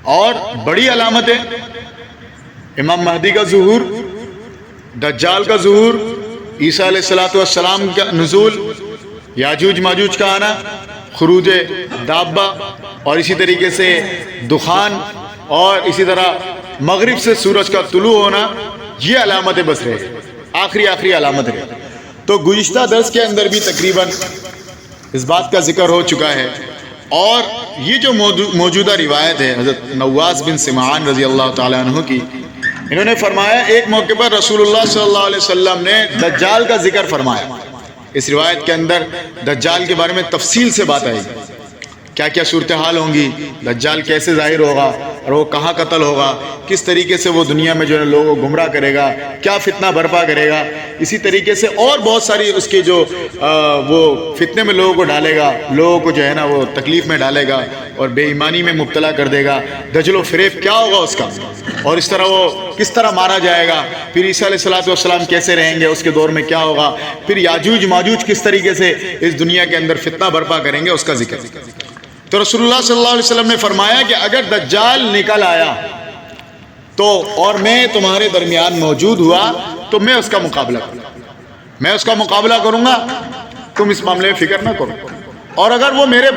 اور بڑی علامت ہے امام مہدی کا ظہور، دجال کا ظہور، عیسیٰ علیہ السلام کا نزول، یاجوج ماجوج کا آنا، خروج دابہ، اور اسی طریقے سے دخان، اور اسی طرح مغرب سے سورج کا طلوع ہونا. یہ علامت بس رہے، آخری علامت رہے. تو گزشتہ درس کے اندر بھی تقریباً اس بات کا ذکر ہو چکا ہے. اور یہ جو موجودہ روایت ہے حضرت نواس بن سمعان رضی اللہ تعالیٰ عنہ کی، انہوں نے فرمایا ایک موقع پر رسول اللہ صلی اللہ علیہ وسلم نے دجال کا ذکر فرمایا. اس روایت کے اندر دجال کے بارے میں تفصیل سے بات آئی، کیا کیا صورتحال ہوں گی، دجال کیسے ظاہر ہوگا اور وہ کہاں قتل ہوگا، کس طریقے سے وہ دنیا میں جو ہے لوگوں کو گمراہ کرے گا، کیا فتنہ برپا کرے گا، اسی طریقے سے اور بہت ساری اس کے جو وہ فتنے میں لوگوں کو ڈالے گا، لوگوں کو جو ہے نا وہ تکلیف میں ڈالے گا اور بے ایمانی میں مبتلا کر دے گا. دجل و فریب کیا ہوگا اس کا، اور اس طرح وہ کس طرح مارا جائے گا، پھر عیسیٰ علیہ السلام کیسے رہیں گے، اس کے دور میں کیا ہوگا، پھر یاجوج ماجوج کس طریقے سے اس دنیا کے اندر فتنہ برپا کریں گے، اس کا ذکر. تو رسول اللہ صلی اللہ علیہ وسلم نے فرمایا کہ اگر دجال نکل آیا تو اور میں تمہارے درمیان موجود ہوا تو میں اس کا مقابلہ کروں گا، تم اس معاملے میں فکر نہ کرو. اور اگر وہ میرے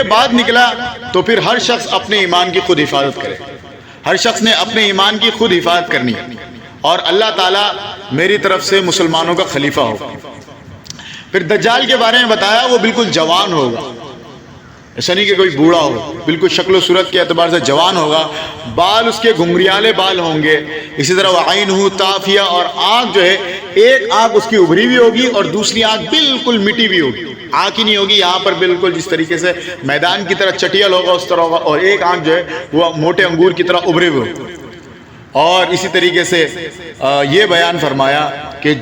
بعد نکلا تو پھر ہر شخص اپنے ایمان کی خود حفاظت کرے. ہر شخص نے اپنے ایمان کی خود حفاظت کرنی ہے، اور اللہ تعالیٰ میری طرف سے مسلمانوں کا خلیفہ ہوگا. پھر دجال کے بارے میں بتایا وہ بالکل جوان ہوگا، ایسا نہیں کہ کوئی بوڑھا ہو، بالکل شکل و صورت کے اعتبار سے جوان ہوگا. بال اس کے گھنگریالے بال ہوں گے، اسی طرح وعینہ طافیہ، اور آنکھ جو ہے ایک آنکھ اس کی ابھری ہوئی ہوگی اور دوسری آنکھ بالکل مٹی ہوئی ہوگی. آنکھ ہی نہیں ہوگی یہاں پر، بالکل جس طریقے سے میدان کی طرح چٹیل ہوگا اس طرح ہوگا، اور ایک آنکھ جو ہے وہ موٹے انگور کی طرح ابھرے ہوئے ہوگی. اور اسی طریقے سے یہ بیان فرمایا کہ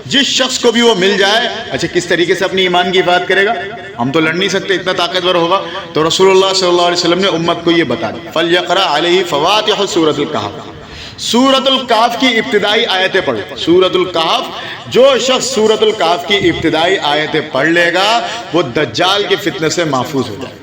جس شخص کو بھی وہ مل جائے، اچھا کس طریقے سے اپنی ایمان کی حفاظت کرے گا، ہم تو لڑ نہیں سکتے، اتنا طاقتور ہوگا. تو رسول اللہ صلی اللہ علیہ وسلم نے امت کو یہ بتا دیا، فَلْيَقْرَأْ عَلَيْهِ فَوَاتِحُ سورۃ الکہف. سورۃ الکہف کی ابتدائی آیتیں پڑھ. سورۃ الکہف، جو شخص سورۃ الکہف کی ابتدائی آیتیں پڑھ لے گا وہ دجال کے فتنے سے محفوظ ہو جائے.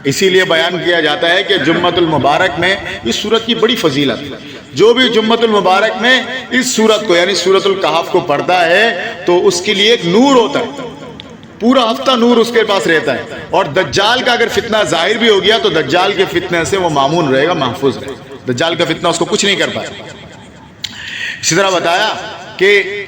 اسی لیے بیان کیا جاتا ہے کہ جمعۃ المبارک میں اس سورت کی بڑی فضیلت ہے. جو بھی جمعۃ المبارک میں اس سورت کو یعنی سورۃ الکہف کو پڑھتا ہے تو اس کے لیے ایک نور ہوتا ہے، پورا ہفتہ نور اس کے پاس رہتا ہے. اور دجال کا اگر فتنہ ظاہر بھی ہو گیا تو دجال کے فتنے سے وہ معمون رہے گا، محفوظ رہے گا. دجال کا فتنہ اس کو کچھ نہیں کر پائے. اسی طرح بتایا کہ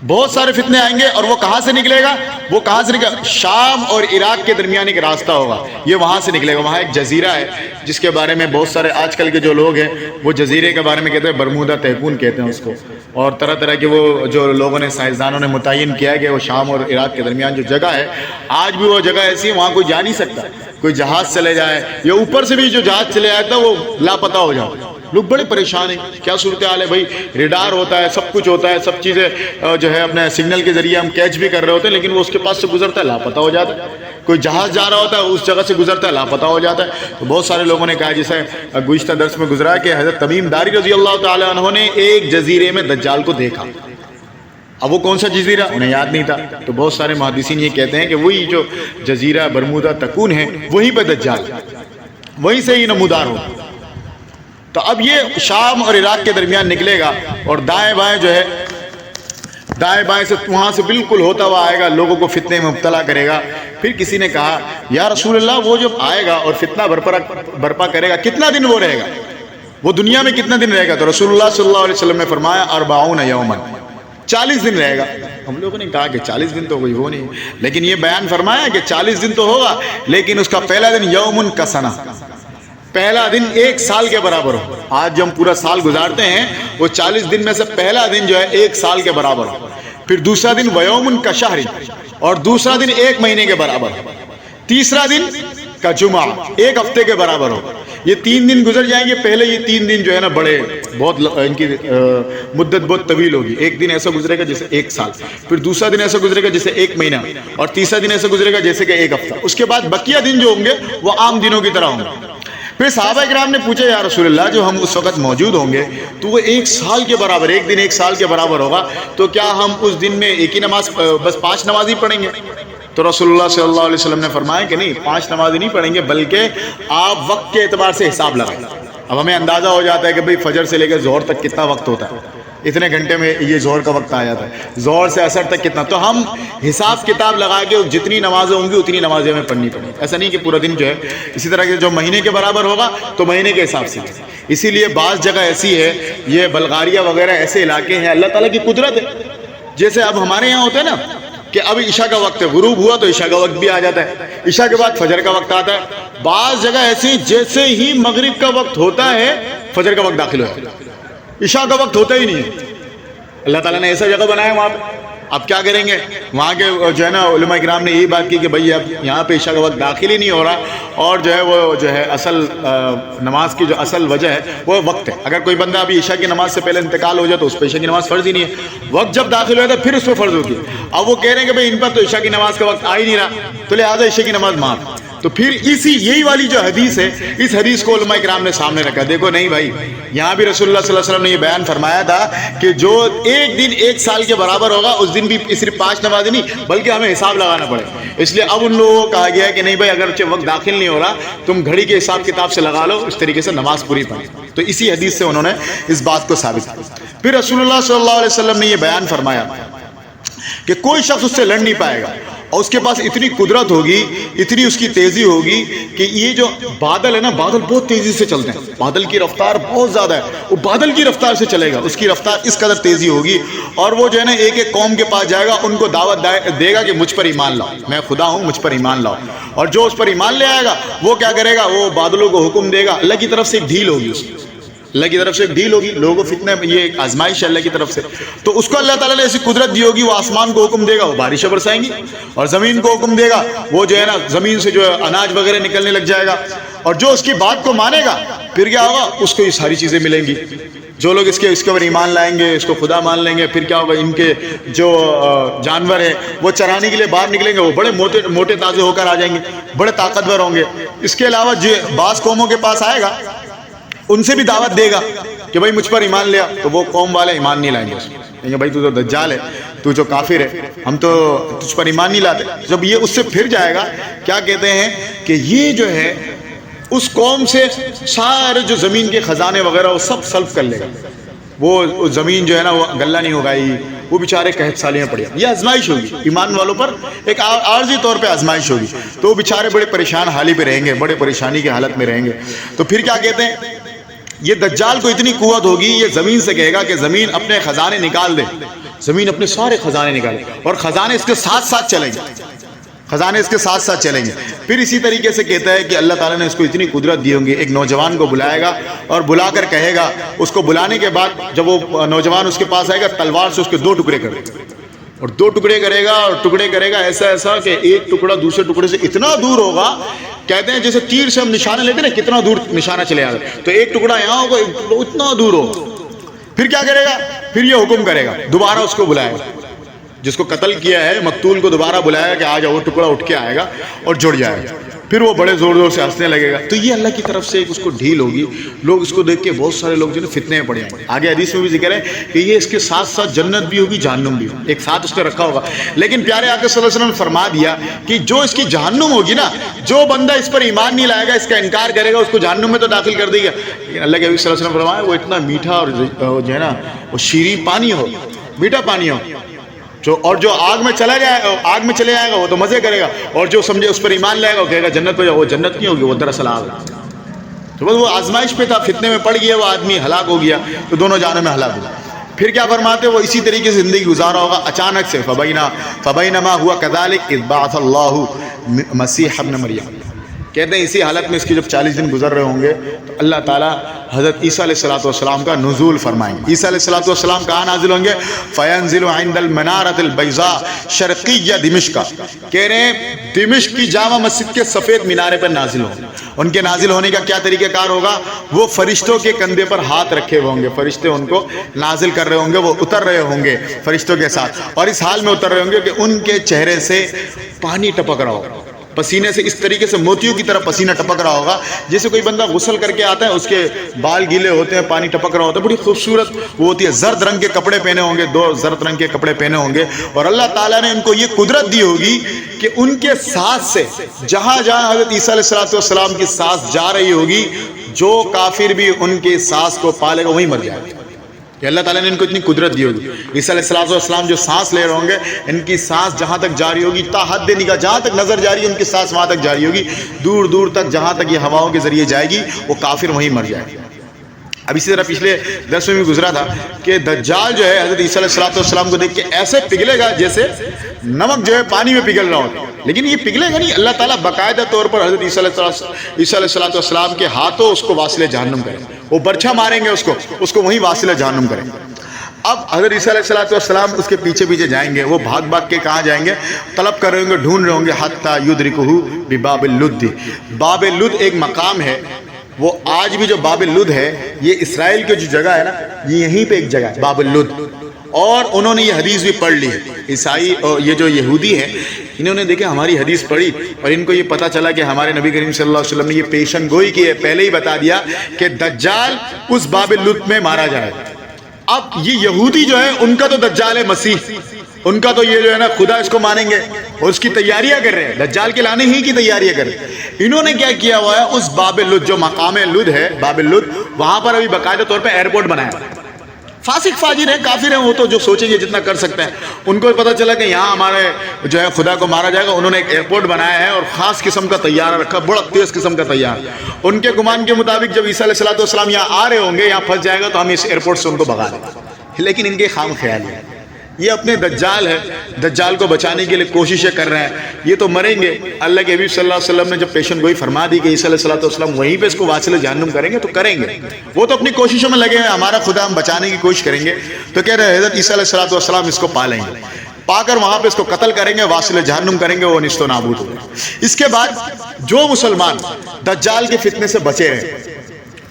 بہت سارے فتنے آئیں گے، اور وہ کہاں سے نکلے گا، وہ کہاں سے نکلے گا، شام اور عراق کے درمیان ایک راستہ ہوگا، یہ وہاں سے نکلے گا. وہاں ایک جزیرہ ہے جس کے بارے میں بہت سارے آج کل کے جو لوگ ہیں وہ جزیرے کے بارے میں کہتے ہیں برمودا تہکون کہتے ہیں اس کو، اور طرح طرح کے وہ جو لوگوں نے سائنسدانوں نے متعین کیا ہے کہ وہ شام اور عراق کے درمیان جو جگہ ہے، آج بھی وہ جگہ ایسی ہے وہاں کوئی جا نہیں سکتا. کوئی جہاز چلے جائے یا اوپر سے بھی جو جہاز چلے آیا تھا وہ لاپتہ ہو جائے. لوگ بڑے پریشان ہیں، کیا صورتحال ہے بھائی، ریڈار ہوتا ہے، سب کچھ ہوتا ہے، سب چیزیں جو ہے اپنے سگنل کے ذریعے ہم کیچ بھی کر رہے ہوتے ہیں، لیکن وہ اس کے پاس سے گزرتا ہے لاپتہ ہو جاتا ہے. کوئی جہاز جا رہا ہوتا ہے اس جگہ سے گزرتا ہے لاپتہ ہو جاتا ہے. تو بہت سارے لوگوں نے کہا، جیسے گزشتہ درس میں گزرا کہ حضرت تمیم داری رضی اللہ تعالیٰ عنہ نے ایک جزیرے میں دجال کو دیکھا. اب وہ کون سا جزیرہ انہیں یاد نہیں تھا، تو بہت سارے محدثین یہ کہتے ہیں کہ وہی جو جزیرہ برمودا تکون ہے وہیں پہ دجال، وہیں سے ہی نمودار ہو. تو اب یہ شام اور عراق کے درمیان نکلے گا، اور دائیں بائیں جو ہے دائیں بائیں سے وہاں سے بالکل ہوتا ہوا آئے گا، لوگوں کو فتنے میں مبتلا کرے گا. پھر کسی نے کہا یا رسول اللہ وہ جب آئے گا اور فتنہ برپا کرے گا کتنا دن وہ رہے گا، وہ دنیا میں کتنا دن رہے گا؟ تو رسول اللہ صلی اللہ علیہ وسلم نے فرمایا 40 یوما، 40 دن رہے گا. ہم لوگوں نے کہا کہ 40 دن تو کوئی وہ نہیں، لیکن یہ بیان فرمایا کہ 40 دن تو ہوگا، لیکن اس کا پہلا دن یوم کسنہ، پہلا دن 1 سال کے برابر ہو. آج جو ہم پورا سال گزارتے ہیں وہ 40 دن میں سے پہلا دن جو ہے 1 سال کے برابر ہو. پھر دوسرا دن ویوم کشہر، اور دوسرا دن 1 مہینے کے برابر ہو. تیسرا دن کا جمعہ 1 ہفتے کے برابر ہو. یہ 3 دن گزر جائیں گے. پہلے یہ 3 دن جو ہے نا بڑے بہت ان کی مدت بہت طویل ہوگی. ایک دن ایسا گزرے گا جیسے 1 سال، پھر دوسرا دن ایسا گزرے گا جیسے 1 مہینہ، اور تیسرا دن ایسا گزرے گا جیسے کہ 1 ہفتہ. اس کے بعد بقیہ دن جو ہوں گے وہ عام دنوں کی طرح ہوں گے. پھر صحابہ کرام نے پوچھا یا رسول اللہ جو ہم اس وقت موجود ہوں گے تو وہ 1 سال کے برابر، ایک دن 1 سال کے برابر ہوگا، تو کیا ہم اس دن میں ایک ہی نماز بس 5 نماز ہی پڑھیں گے؟ تو تو رسول اللہ صلی اللہ علیہ وسلم نے فرمایا کہ نہیں 5 نمازیں نہیں پڑھیں گے بلکہ آپ وقت کے اعتبار سے حساب لگائیں. اب ہمیں اندازہ ہو جاتا ہے کہ بھئی فجر سے لے کے ظہر تک کتنا وقت ہوتا ہے, اتنے گھنٹے میں یہ ظہر کا وقت آ جاتا ہے, ظہر سے عصر تک کتنا, تو ہم حساب کتاب لگا کے جتنی نمازیں ہوں گی اتنی نمازیں ہمیں پڑھنی پڑیں. ایسا نہیں کہ پورا دن جو ہے اسی طرح کے جو مہینے کے برابر ہوگا تو مہینے کے حساب سے. اسی لیے بعض جگہ ایسی ہے, یہ بلغاریہ وغیرہ ایسے علاقے ہیں, اللہ تعالیٰ کی قدرت ہے. جیسے اب ہمارے یہاں ہوتا ہے نا کہ اب عشاء کا وقت ہے, غروب ہوا تو عشاء کا وقت بھی آ جاتا ہے, عشاء کے بعد فجر کا وقت آتا ہے. بعض جگہ ایسی جیسے ہی مغرب کا وقت ہوتا ہے فجر کا وقت داخل ہوتا ہے, عشاء کا وقت ہوتا ہی نہیں ہے. اللہ تعالیٰ نے ایسا جگہ بنایا وہاں پہ. اب کیا کریں گے, وہاں کے جو ہے نا علماء کرام نے یہی بات کی کہ بھئی اب یہاں پہ عشاء کا وقت داخل ہی نہیں ہو رہا, اور جو ہے وہ جو ہے اصل نماز کی جو اصل وجہ ہے وہ وقت ہے. اگر کوئی بندہ ابھی عشاء کی نماز سے پہلے انتقال ہو جائے تو اس پہ عشاء کی نماز فرض ہی نہیں ہے, وقت جب داخل ہو جاتا ہے پھر اس پہ فرض ہوتی ہے. اب وہ کہہ رہے ہیں کہ بھئی ان پر تو عشاء کی نماز کا وقت آ ہی نہیں رہا تو لہٰذا عشاء کی نماز معاف. تو پھر یہی والی جو حدیث ہے, اس حدیث کو علماء کرام نے سامنے رکھا. دیکھو نہیں بھائی, یہاں بھی رسول اللہ صلی اللہ علیہ وسلم نے یہ بیان فرمایا تھا کہ جو ایک دن 1 سال کے برابر ہوگا اس دن بھی صرف 5 نمازیں نہیں بلکہ ہمیں حساب لگانا پڑے. اس لیے اب ان لوگوں کو کہا گیا ہے کہ نہیں بھائی اگرچہ وقت داخل نہیں ہو رہا تم گھڑی کے حساب کتاب سے لگا لو, اس طریقے سے نماز پوری پڑھیں. تو اسی حدیث سے انہوں نے اس بات کو ثابت کیا. پھر رسول اللہ صلی اللہ علیہ وسلم نے یہ بیان فرمایا کہ کوئی شخص اس سے لڑ نہیں پائے گا, اور اس کے پاس اتنی قدرت ہوگی, اتنی اس کی تیزی ہوگی کہ یہ جو بادل ہے نا, بادل بہت تیزی سے چلتے ہیں, بادل کی رفتار بہت زیادہ ہے, وہ بادل کی رفتار سے چلے گا, اس کی رفتار اس قدر تیزی ہوگی. اور وہ جو ہے نا ایک ایک قوم کے پاس جائے گا, ان کو دعوت دے گا کہ مجھ پر ایمان لاؤ, میں خدا ہوں مجھ پر ایمان لاؤ. اور جو اس پر ایمان لے آئے گا وہ کیا کرے گا, وہ بادلوں کو حکم دے گا, اللہ کی طرف سے ایک ڈھیل ہوگی, اس کی اللہ کی طرف سے ایک ڈھیل ہوگی, لوگوں کو فتنے, یہ ایک آزمائش ہے اللہ کی طرف سے. تو اس کو اللہ تعالیٰ نے ایسی قدرت دی ہوگی, وہ آسمان کو حکم دے گا وہ بارشیں برسائیں گی, اور زمین کو حکم دے گا وہ جو ہے نا زمین سے جو ہے اناج وغیرہ نکلنے لگ جائے گا. اور جو اس کی بات کو مانے گا پھر کیا ہوگا, اس کو یہ ساری چیزیں ملیں گی. جو لوگ اس کے اوپر ایمان لائیں گے, اس کو خدا مان لیں گے, پھر کیا ہوگا, ان کے جو جانور ہیں وہ چرانے کے لیے باہر نکلیں گے, وہ بڑے موٹے تازے ہو کر آ جائیں گے, بڑے طاقتور ہوں گے. اس کے علاوہ جو بعض قوموں کے پاس آئے گا ان سے بھی دعوت دے گا کہ بھائی مجھ پر ایمان لیا, تو وہ قوم والے ایمان نہیں لائیں گے, کہیں گے بھائی تو دجال ہے, تو جو کافر ہے, ہم تو تجھ پر ایمان نہیں لاتے. جب یہ اس سے پھر جائے گا, کیا کہتے ہیں کہ یہ جو ہے اس قوم سے سارے جو زمین کے خزانے وغیرہ وہ سب سلب کر لے گا. وہ زمین جو ہے نا وہ غلہ نہیں ہوگائی, وہ بیچارے قحط سالیاں پڑے. یہ آزمائش ہوگی ایمان والوں پر, ایک عارضی طور پہ آزمائش ہوگی. تو وہ بیچارے بڑے پریشان حالی پہ رہیں گے, بڑے پریشانی کی حالت میں رہیں گے. تو پھر کیا کہتے ہیں, یہ دجال کو اتنی قوت ہوگی, یہ زمین سے کہے گا کہ زمین اپنے خزانے نکال دے, زمین اپنے سارے خزانے نکالے, اور خزانے اس کے ساتھ ساتھ چلیں گے, خزانے اس کے ساتھ ساتھ چلیں گے. پھر اسی طریقے سے کہتا ہے کہ اللہ تعالیٰ نے اس کو اتنی قدرت دی ہوگی, ایک نوجوان کو بلائے گا اور بلا کر کہے گا, اس کو بلانے کے بعد جب وہ نوجوان اس کے پاس آئے گا تلوار سے اس کے 2 ٹکڑے کرے گا, اور 2 ٹکڑے کرے گا, اور ٹکڑے کرے گا ایسا کہ ایک ٹکڑا دوسرے ٹکڑے سے اتنا دور ہوگا, کہتے ہیں جیسے تیر سے ہم نشانہ لیتے ہیں نا, کتنا دور نشانہ چلے آتا ہے, تو ایک ٹکڑا یہاں ہوگا, ایک ٹکڑا اتنا دور ہوگا. پھر کیا کرے گا, پھر یہ حکم کرے گا, دوبارہ اس کو بلائے گا, جس کو قتل کیا ہے مقتول کو دوبارہ بلائے گا کہ آ جاؤ, وہ ٹکڑا اٹھ کے آئے گا اور جڑ جائے گا. پھر وہ بڑے زور زور سے ہنسنے لگے گا. تو یہ اللہ کی طرف سے ایک اس کو ڈھیل ہوگی. لوگ اس کو دیکھ کے بہت سارے لوگ جو ہے فتنے میں پڑے ہیں. آگے حدیث میں بھی ذکر ہے کہ یہ اس کے ساتھ ساتھ جنت بھی ہوگی, جہنم بھی ہوگی, ایک ساتھ اس نے رکھا ہوگا. لیکن پیارے آقا صلی اللہ علیہ وسلم نے فرما دیا کہ جو اس کی جہنم ہوگی نا, جو بندہ اس پر ایمان نہیں لائے گا, اس کا انکار کرے گا, اس کو جہنم میں تو داخل کر دے گا. لیکن اللہ کے نبی صلی اللہ علیہ وسلم فرمایا وہ اتنا میٹھا اور جو ہے نا وہ شیریں پانی ہو, میٹھا پانی ہو, اور جو آگ میں چلا جائے, آگ میں چلے جائے گا وہ تو مزے کرے گا, اور جو سمجھے اس پر ایمان لائے گا وہ کہے گا جنت پہ جاؤ, وہ جنت نہیں ہوگی, وہ دراصل آگ. تو بس وہ آزمائش پہ تھا, فتنے میں پڑ گیا, وہ آدمی ہلاک ہو گیا, تو دونوں جانوں میں ہلاک ہوا. پھر کیا فرماتے وہ اسی طریقے سے زندگی گزارا ہوگا اچانک سے. فبینما ہوا کذالک اذ بعث اللہ مسیح ابن مریم. کہتے ہیں اسی حالت میں اس کے جب 40 دن گزر رہے ہوں گے تو اللہ تعالیٰ حضرت عیسیٰ علیہ السلام کا نزول فرمائیں گے. عیسیٰ علیہ السلام کہاں نازل ہوں گے؟ فینزل عند المنارۃ البیضاء شرقیہ دمشق. کہہ رہے ہیں دمشق کی جامع مسجد کے سفید مینارے پر نازل ہوں گے. ان کے نازل ہونے کا کیا طریقہ کار ہوگا؟ وہ فرشتوں کے کندھے پر ہاتھ رکھے ہوئے ہوں گے, فرشتے ان کو نازل کر رہے ہوں گے, وہ اتر رہے ہوں گے فرشتوں کے ساتھ, اور اس حال میں اتر رہے ہوں گے کہ ان کے چہرے سے پانی ٹپک رہا ہوگا. پسینے سے اس طریقے سے موتیوں کی طرح پسینہ ٹپک رہا ہوگا، جیسے کوئی بندہ غسل کر کے آتا ہے، اس کے بال گیلے ہوتے ہیں، پانی ٹپک رہا ہوتا ہے، بڑی خوبصورت وہ ہوتی ہے۔ زرد رنگ کے کپڑے پہنے ہوں گے، 2 زرد رنگ کے کپڑے پہنے ہوں گے، اور اللہ تعالیٰ نے ان کو یہ قدرت دی ہوگی کہ ان کے سانس سے جہاں جہاں حضرت عیسیٰ علیہ السلام کی سانس جا رہی ہوگی، جو کافر بھی ان کی سانس کو پالے گا وہیں مر جائے گا۔ کہ اللہ تعالیٰ نے ان کو اتنی قدرت دی ہوگی۔ عیسیٰ علیہ السلام جو سانس لے رہے ہوں گے، ان کی سانس جہاں تک جاری ہوگی، تا حد نگاہ جہاں تک نظر جاری ہے ان کی سانس وہاں تک جاری ہوگی، دور دور تک جہاں تک یہ ہواؤں کے ذریعے جائے گی وہ کافر وہیں مر جائے گا۔ اب اسی طرح پچھلے درس میں بھی گزرا تھا کہ دجال جو ہے حضرت عیسیٰ علیہ السلام کو دیکھ کے ایسے پگھلے گا جیسے نمک جو ہے پانی میں پگھل رہا ہو، لیکن یہ پگھلے گا نہیں، اللہ تعالیٰ باقاعدہ طور پر حضرت عیسیٰ علیہ السلام کے ہاتھوں اس کو واصل جہنم کریں، وہ برچھا ماریں گے اس کو وہیں واصل جہنم کریں گے۔ اب حضرت عیسیٰ علیہ السلام اس کے پیچھے پیچھے جائیں گے، وہ بھاگ بھاگ کے کہاں جائیں گے؟ طلب کر رہے ہوں گے، ڈھونڈ رہے ہوں گے، حتیٰ یدرکہ بباب اللد۔ باب اللد ایک مقام ہے، وہ آج بھی جو باب اللد ہے، یہ اسرائیل کی جو جگہ ہے نا، یہ یہیں پہ ایک جگہ ہے باب اللد، اور انہوں نے یہ حدیث بھی پڑھ لی ہے۔ عیسائی اور یہ جو یہودی ہیں، انہوں نے دیکھا ہماری حدیث پڑھی اور ان کو یہ پتہ چلا کہ ہمارے نبی کریم صلی اللہ علیہ وسلم نے یہ پیشن گوئی کی ہے، پہلے ہی بتا دیا کہ دجال اس باب اللد میں مارا جائے گا۔ اب یہ یہودی جو ہے ان کا تو دجال ہے مسیح، ان کا تو یہ جو ہے نا خدا اس کو مانیں گے اور اس کی تیاریاں کر رہے ہیں، دجال کے لانے ہی کی تیاریاں کر رہے ہیں۔ انہوں نے کیا کیا ہوا ہے، اس باب اللد جو مقام لد ہے، باب اللد، وہاں پر ابھی باقاعدہ طور پہ ایئرپورٹ بنایا۔ فاسق فاجر ہیں، کافر ہیں، وہ تو جو سوچیں گے جتنا کر سکتے ہیں، ان کو پتہ چلا کہ یہاں ہمارے جو ہے خدا کو مارا جائے گا، انہوں نے ایک ایئرپورٹ بنایا ہے اور خاص قسم کا طیارہ رکھا، بڑا تیز قسم کا طیارہ۔ ان کے گمان کے مطابق جب عیسیٰ علیہ السلام یہاں آ رہے ہوں گے، یہاں پھنس جائے گا تو ہم اس ایئرپورٹ سے ان کو بھگا دیں گے۔ لیکن ان کے خام خیال ہے، یہ اپنے دجال ہے، دجال کو بچانے کے لیے کوششیں کر رہے ہیں، یہ تو مریں گے۔ اللہ کے حبیب صلی اللہ علیہ وسلم نے جب پیشن گوئی فرما دی کہ عیسیٰ علیہ السلام وہیں پہ اس کو واصل جہنم کریں گے تو کریں گے، وہ تو اپنی کوششوں میں لگے ہیں، ہمارا خدا ہم بچانے کی کوشش کریں گے، تو کہہ رہے حضرت عیسیٰ علیہ السلام اس کو پالیں گے، پا کر وہاں پہ اس کو قتل کریں گے، واصل جہنم کریں گے، وہ نیست و نابود ہو گئے۔ اس کے بعد جو مسلمان دجال کے فتنے سے بچے رہے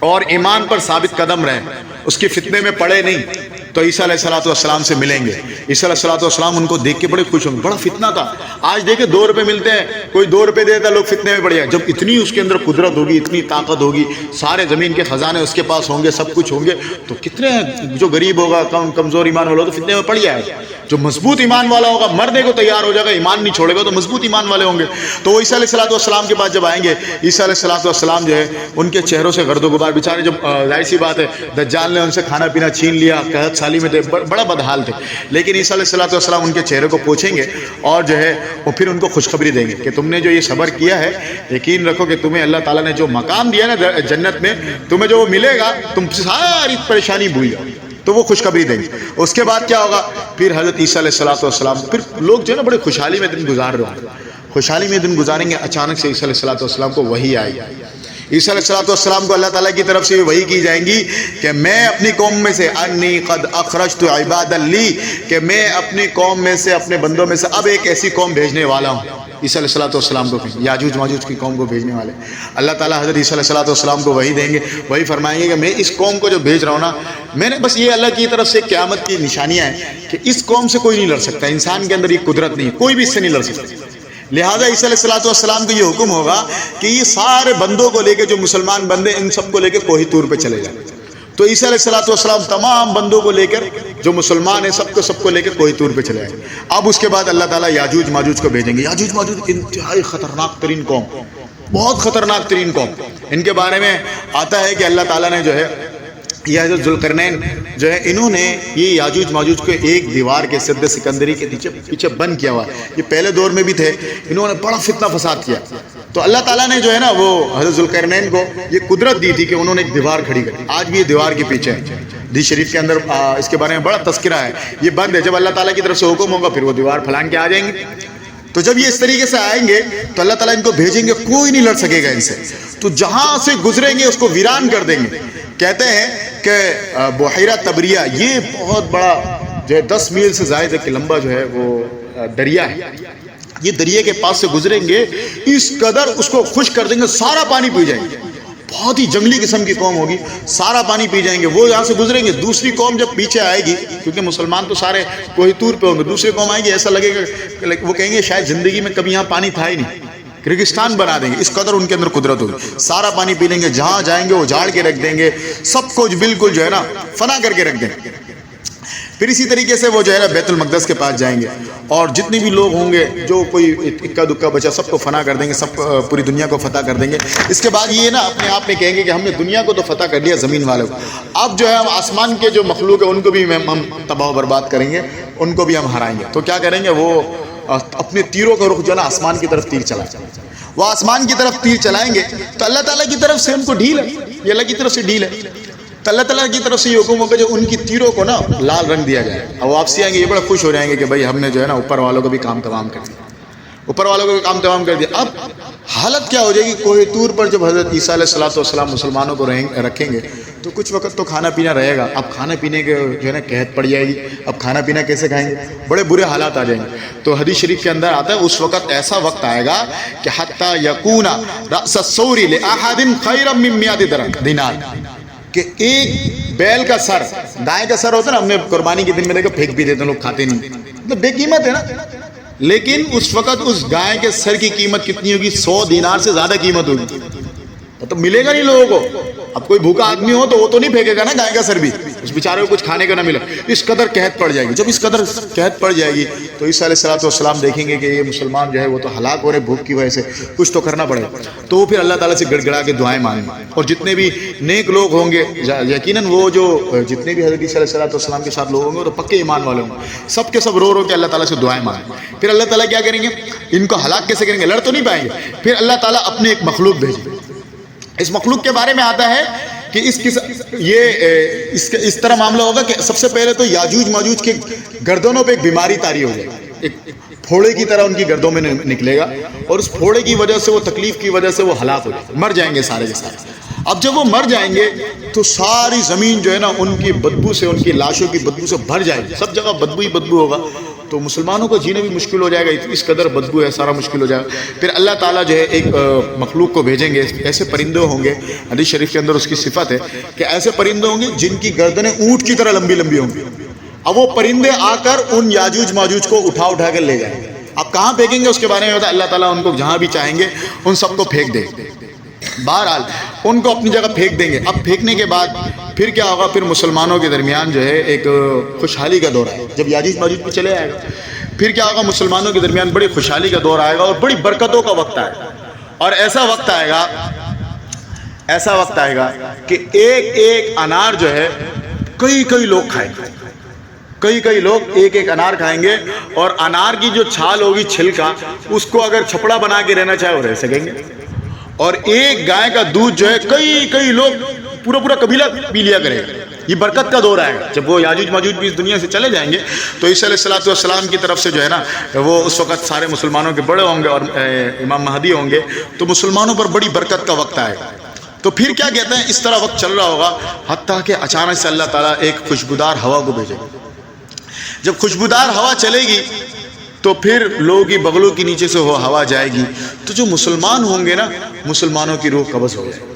اور ایمان پر ثابت قدم رہے، اس کے فتنے میں پڑے نہیں، تو عیسیٰ علیہ السلام سے ملیں گے۔ عیسیٰ علیہ السلام ان کو دیکھ کے بڑے خوش ہوں گے، بڑا فتنہ تھا۔ آج دیکھیں 2 روپے ملتے ہیں، کوئی 2 روپے دیتا ہے، لوگ فتنے میں پڑ جائیں۔ جب اتنی اس کے اندر قدرت ہوگی، اتنی طاقت ہوگی، سارے زمین کے خزانے اس کے پاس ہوں گے، سب کچھ ہوں گے، تو کتنے جو غریب ہوگا، کمزور ایمان والا ہوگا تو فتنے میں پڑ جائے گا۔ جو مضبوط ایمان والا ہوگا مرنے کو تیار ہو جائے گا، ایمان نہیں چھوڑے گا، تو مضبوط ایمان والے ہوں گے۔ تو وہ عیسیٰ علیہ السلام کے پاس جب آئیں گے، عیسیٰ علیہ السلام جو ہے ان کے چہروں سے گرد و غبار، بیچارے جب ظاہر سی بات ہے دجال نے ان سے کھانا پینا چھین لیا، قحط سالی میں تھے، بڑا بدحال تھے، لیکن عیسیٰ علیہ السلام ان کے چہرے کو پوچھیں گے اور جو ہے وہ پھر ان کو خوشخبری دیں گے کہ تم نے جو یہ صبر کیا ہے، یقین رکھو کہ تمہیں اللہ تعالیٰ نے جو مقام دیا نا جنت میں، تمہیں جو ملے گا، تم ساری پریشانی بھول جاؤ، تو وہ خوشخبری دیں گے۔ اس کے بعد کیا ہوگا، پھر حضرت عیسیٰ علیہ السلام، پھر لوگ جو ہے نا بڑے خوشحالی میں دن گزار رہے ہوں گے، خوشحالی میں دن گزاریں گے، اچانک سے عیسیٰ علیہ السلام کو وحی آئی۔ عیسیٰ علیہ السلام کو اللہ تعالیٰ کی طرف سے یہ وحی کی جائیں گی کہ میں اپنی قوم میں سے انی قد اخرجت عبادا لی، کہ میں اپنی قوم میں سے، اپنے بندوں میں سے اب ایک ایسی قوم بھیجنے والا ہوں۔ عیسیٰ علیہ السلام کو یاجوج ماجوج کی قوم کو بھیجنے والے اللہ تعالیٰ حضرت عیسیٰ علیہ السلام کو وحی دیں گے، وہی فرمائیں گے کہ میں اس قوم کو جو بھیج رہا ہوں نا، میں نے بس یہ اللہ کی طرف سے قیامت کی نشانیاں ہیں کہ اس قوم سے کوئی نہیں لڑ سکتا، انسان کے اندر یہ قدرت نہیں ہے، کوئی بھی اس سے نہیں لڑ سکتا۔ لہٰذا عیسیٰ علیہ السلام کو یہ حکم ہوگا کہ یہ سارے بندوں کو لے کے، جو مسلمان بندے ان سب کو لے کے کوہی طور پہ چلے جائیں۔ تو عیسیٰ علیہ السلام تمام بندوں کو لے کر، جو مسلمان ہیں سب کو لے کے کوہی طور پہ چلے جائیں۔ اب اس کے بعد اللہ تعالیٰ یاجوج ماجوج کو بھیجیں گے۔ یاجوج ماجوج انتہائی خطرناک ترین قوم، بہت خطرناک ترین قوم۔ ان کے بارے میں آتا ہے کہ اللہ تعالیٰ نے جو ہے یہ حضرت ذوالقرنین جو ہے، انہوں نے یہ یاجوج ماجوج کو ایک دیوار کے سد سکندری کے پیچھے بند کیا ہوا۔ یہ پہلے دور میں بھی تھے، انہوں نے بڑا فتنہ فساد کیا۔ تو اللہ تعالیٰ نے جو ہے نا وہ حضرت ذوالقرنین کو یہ قدرت دی تھی کہ انہوں نے ایک دیوار کھڑی کر دی۔ آج بھی یہ دیوار کے پیچھے ہے، حدیث شریف کے اندر اس کے بارے میں بڑا تذکرہ ہے، یہ بند ہے۔ جب اللہ تعالیٰ کی طرف سے حکم ہوگا پھر وہ دیوار پھلانگ کے آ جائیں گے۔ تو جب یہ اس طریقے سے آئیں گے تو اللہ تعالیٰ ان کو بھیجیں گے، کوئی نہیں لڑ سکے گا ان سے، تو جہاں سے گزریں گے اس کو ویران کر دیں گے۔ کہتے ہیں کہ بحیرہ تبریہ یہ بہت بڑا جو ہے 10 میل سے زائد ایک لمبا جو ہے وہ دریا ہے، یہ دریا کے پاس سے گزریں گے، اس قدر اس کو خشک کر دیں گے، سارا پانی پی جائیں گے۔ بہت ہی جنگلی قسم کی قوم ہوگی، سارا پانی پی جائیں گے۔ وہ یہاں سے گزریں گے، دوسری قوم جب پیچھے آئے گی، کیونکہ مسلمان تو سارے کوہی طور پہ ہوں گے، دوسری قوم آئے گی، ایسا لگے گا، وہ کہیں گے شاید زندگی میں کبھی یہاں پانی تھا ہی نہیں، ریگستان بنا دیں گے، اس قدر ان کے اندر قدرت ہوگی، سارا پانی پی لیں گے، جہاں جائیں گے وہ جاڑ کے رکھ دیں گے، سب کچھ بالکل جو ہے نا فنا کر کے رکھ دیں گے۔ پھر اسی طریقے سے وہ جو ہے نا بیت المقدس کے پاس جائیں گے، اور جتنے بھی لوگ ہوں گے، جو کوئی اکا دکا بچا، سب کو فنا کر دیں گے، سب پوری دنیا کو فتح کر دیں گے۔ اس کے بعد یہ نا اپنے آپ میں کہیں گے کہ ہم نے دنیا کو تو فتح کر لیا، زمین والوں کو اب جو ہے ہم آسمان کے جو مخلوق ہے ان کو بھی ہم تباہ و برباد کریں گے، ان کو بھی ہم ہرائیں گے۔ تو کیا کریں گے؟ وہ اپنے تیروں کا رخ جو ہے نا آسمان کی طرف تیر چلائیں، وہ آسمان کی طرف تیر چلائیں گے تو اللہ تعالیٰ کی طرف سے ان کو ڈھیل ہے، یہ اللہ کی طرف سے ڈھیل ہے، تو اللہ تعالیٰ کی طرف سے یہ حکم ہوگا جو ان کی تیروں کو نا لال رنگ دیا جائے، اور وہ واپسی آئیں گے، یہ بڑا خوش ہو جائیں گے کہ بھائی ہم نے جو ہے نا اوپر والوں کو بھی کام تمام کر دیا، اوپر والوں کو بھی کام تمام کر دیا۔ اب حالت کیا ہو جائے گی؟ کوہ طور پر جب حضرت عیسیٰ علیہ السلام مسلمانوں کو رکھیں گے تو کچھ وقت تو کھانا پینا رہے گا، اب کھانا پینے کے جو ہے نا قحط پڑ جائے گی، اب کھانا پینا کیسے کھائیں گے؟ بڑے برے حالات آ جائیں گے۔ تو حدیث شریف کے اندر آتا ہے اس وقت ایسا وقت آئے گا کہ حتی یکون رأس الثور لأحد خیرا من 100 دینار، کہ ایک بیل کا سر، گائے کا سر ہوتا ہے نا، ہم نے قربانی کے دن میں دیکھا پھینک بھی دیتے ہیں لوگ، کھاتے نہیں، مطلب بے قیمت ہے نا، لیکن اس وقت اس گائے کے سر کی قیمت کتنی ہوگی؟ 100 دینار سے زیادہ قیمت ہوگی، تو ملے گا نہیں لوگوں کو۔ اب کوئی بھوکا آدمی ہو تو وہ تو نہیں پھینکے گا نا گائے کا سر بھی، اس بیچارے کو کچھ کھانے کا نہ ملا، اس قدر قحط پڑ جائے گی۔ جب اس قدر قحط پڑ جائے گی تو عیسیٰ علیہ السلام دیکھیں گے کہ یہ مسلمان جو ہے وہ تو ہلاک ہو رہے بھوک کی وجہ سے، کچھ تو کرنا پڑے گا، تو وہ پھر اللہ تعالیٰ سے گڑ گڑا کے دعائیں مانگیں گے، اور جتنے بھی نیک لوگ ہوں گے یقیناً وہ جو جتنے بھی حضرت عیسیٰ علیہ السلام کے ساتھ لوگ ہوں گے وہ تو پکے ایمان والے ہوں گے، سب کے سب رو رو کے اللہ تعالیٰ سے دعائیں مانگیں۔ پھر اللہ تعالیٰ کیا کریں گے؟ ان کو ہلاک کیسے کریں گے؟ لڑ تو نہیں پائیں گے، پھر اللہ تعالیٰ اپنے ایک مخلوق بھیجیں گے۔ اس مخلوق کے بارے میں آتا ہے کہ اس طرح معاملہ ہوگا کہ سب سے پہلے تو یاجوج ماجوج کے گردنوں پہ ایک بیماری طاری ہو جائے گی، ایک پھوڑے کی طرح ان کی گردوں میں نکلے گا، اور اس پھوڑے کی وجہ سے، وہ تکلیف کی وجہ سے وہ ہلاک ہو جائے گا، مر جائیں گے سارے کے سارے۔ اب جب وہ مر جائیں گے تو ساری زمین جو ہے نا ان کی بدبو سے، ان کی لاشوں کی بدبو سے بھر جائے گی، سب جگہ بدبو ہی بدبو ہوگا، تو مسلمانوں کو جینے بھی مشکل ہو جائے گا، اس قدر بدبو ہے، سارا مشکل ہو جائے گا۔ پھر اللہ تعالیٰ جو ہے ایک مخلوق کو بھیجیں گے، ایسے پرندے ہوں گے، حدیث شریف کے اندر اس کی صفت ہے کہ ایسے پرندے ہوں گے جن کی گردنیں اونٹ کی طرح لمبی لمبی ہوں گی، اب وہ پرندے آ کر ان یاجوج ماجوج کو اٹھا کر لے جائیں گے۔ اب کہاں پھینکیں گے اس کے بارے میں بتا، اللہ تعالیٰ ان کو جہاں بھی چاہیں گے ان سب کو پھینک دیں گے، بہرحال ان کو اپنی جگہ پھینک دیں گے۔ اب پھینکنے کے بعد پھر کیا ہوگا؟ پھر مسلمانوں کے درمیان جو ہے ایک خوشحالی کا دور ہے، جب یاجوج ماجوج پہ چلے آئے گا پھر کیا ہوگا؟ مسلمانوں کے درمیان بڑی خوشحالی کا دور آئے گا اور بڑی برکتوں کا وقت آئے گا، اور ایسا وقت آئے گا کہ ایک ایک انار جو ہے کئی لوگ کھائیں گے، کئی لوگ ایک ایک انار کھائیں گے، اور انار کی جو چھال ہوگی، چھلکا، اس کو اگر چھپڑا بنا کے رہنا چاہے وہ رہ سکیں گے، اور ایک گائے کا دودھ جو ہے کئی لوگ پورا قبیلہ پی لیا کرے گا۔ یہ برکت کا دور آئے گا جب وہ یاجوج ماجوج بھی اس دنیا سے چلے جائیں گے، تو عیسیٰ علیہ السلام کی طرف سے جو ہے نا وہ اس وقت سارے مسلمانوں کے بڑے ہوں گے اور امام مہدی ہوں گے، تو مسلمانوں پر بڑی برکت کا وقت آئے گا۔ تو پھر کیا کہتے ہیں، اس طرح وقت چل رہا ہوگا حتیٰ کہ اچانک سے اللہ تعالیٰ ایک خوشبودار ہوا کو بھیجے گا۔ جب خوشبودار ہوا چلے گی تو پھر لوگوں کی بغلوں کے نیچے سے وہ ہوا جائے گی، تو جو مسلمان ہوں گے نا، مسلمانوں کی روح قبض ہو جائے گی،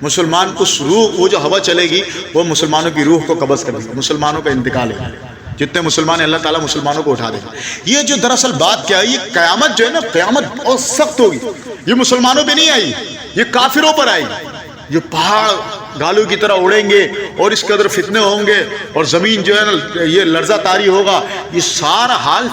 مسلمان اس روح، وہ جو ہوا چلے گی وہ مسلمانوں کی روح کو قبض کر دے گی، مسلمانوں کا انتقال ہے، جتنے مسلمان ہیں اللہ تعالیٰ مسلمانوں کو اٹھا دے گا۔ یہ جو دراصل بات کیا ہے، یہ قیامت جو ہے نا، قیامت بہت سخت ہوگی، یہ مسلمانوں پہ نہیں آئی، یہ کافروں پر آئی، جو پہاڑ گالوں کی طرح اڑیں گے اور اس قدر فتنے ہوں گے، اور زمین جو ہے نا یہ لرزہ طاری ہوگا، یہ سارا حال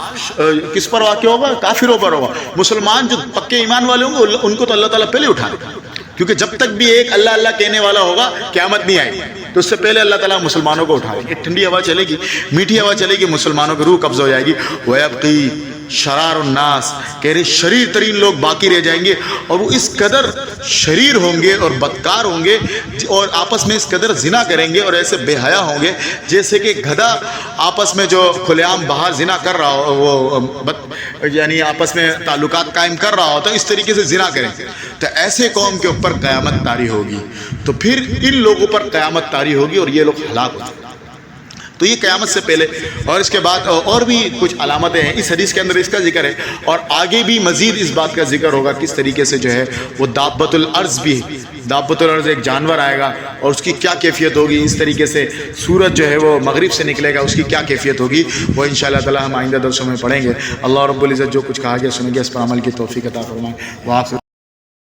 کس پر واقع ہوگا؟ کافروں پر ہوگا۔ مسلمان جو پکے ایمان والے ہوں گے ان کو تو اللہ تعالیٰ پہلے اٹھا دے گا، کیونکہ جب تک بھی ایک اللہ اللہ کہنے والا ہوگا قیامت نہیں آئے گی، تو اس سے پہلے اللہ تعالیٰ مسلمانوں کو اٹھائے گا۔ ایک ٹھنڈی ہوا چلے گی، میٹھی ہوا چلے گی، مسلمانوں کی روح قبض ہو جائے گی۔ وَيَبْقِي شرار الناس، کہہ رہے شریر ترین لوگ باقی رہ جائیں گے، اور وہ اس قدر شریر ہوں گے اور بدکار ہوں گے، اور آپس میں اس قدر زنا کریں گے اور ایسے بے حیا ہوں گے جیسے کہ گدھا آپس میں جو کھلے عام باہر زنا کر رہا ہو، وہ یعنی آپس میں تعلقات قائم کر رہا ہو، تو اس طریقے سے زنا کریں گے، تو ایسے قوم کے اوپر قیامت طاری ہوگی، تو پھر ان لوگوں پر قیامت طاری ہوگی اور یہ لوگ ہلاک ہو جائیں گے۔ تو یہ قیامت سے پہلے، اور اس کے بعد اور بھی کچھ علامتیں ہیں اس حدیث کے اندر، اس کا ذکر ہے، اور آگے بھی مزید اس بات کا ذکر ہوگا کس طریقے سے جو ہے وہ دابۃ الارض بھی، دابۃ الارض ایک جانور آئے گا اور اس کی کیا کیفیت ہوگی، اس طریقے سے سورج جو ہے وہ مغرب سے نکلے گا، اس کی کیا کیفیت ہوگی، وہ انشاءاللہ تعالی ہم آئندہ درسوں میں پڑھیں گے۔ اللہ رب العزت جو کچھ کہا گیا سنیں گے، اس پر عمل کی توفیق عطا فرمائے۔ وہ آپ